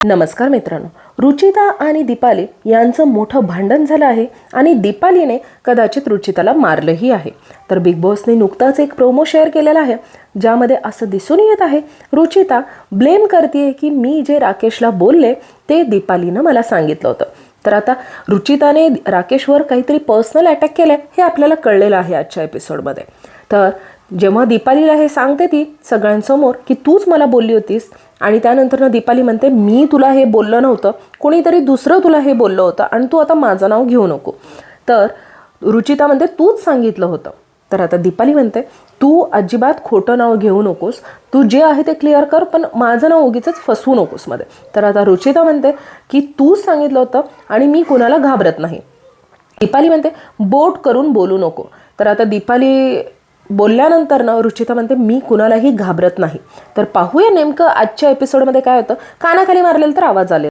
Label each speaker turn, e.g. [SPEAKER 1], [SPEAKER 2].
[SPEAKER 1] नमस्कार मित्रांनो, रुचिता आणि दीपाली यांचं मोठं भांडण झालं आहे आणि दीपालीने कदाचित रुचिताला मारलंही आहे. तर बिग बॉसने नुकताच एक प्रोमो शेअर केलेला आहे ज्यामध्ये असं दिसून येत आहे रुचिता ब्लेम करते की मी जे राकेशला बोलले ते दीपालीनं मला सांगितलं होतं. तर आता रुचिताने राकेशवर काहीतरी पर्सनल अटॅक केलं हे आपल्याला कळलेलं आहे आजच्या एपिसोडमध्ये. तर जेव्हा दीपालीला हे सांगते ती सगळ्यांसमोर की तूच मला बोलली होतीस आणि त्यानंतर दीपाली म्हणते मी तुला हे बोललं नव्हतं, कोणीतरी दुसरं तुला हे बोललं होतं आणि तू आता माझं नाव घेऊ नको. तर रुचिता म्हणते तूच सांगितलं होतं. तर आता दीपाली म्हणते तू अजिबात खोटं नाव घेऊ नकोस, तू जे आहे ते क्लिअर कर, पण माझं नाव उगीच फसवू नकोस मध्ये. तर आता रुचिता म्हणते की तूच सांगितलं होतं आणि मी कुणाला घाबरत नाही. दीपाली म्हणते बोट करून बोलू नको. तर आता दीपाली बोलल्यानंतर रुचिता म्हणते मी कुणालाही घाबरत नाही. तर पाहूया नेमकं आजच्या एपिसोडमध्ये काय होतं. कानाखाली मारलेलं तर आवाज आले.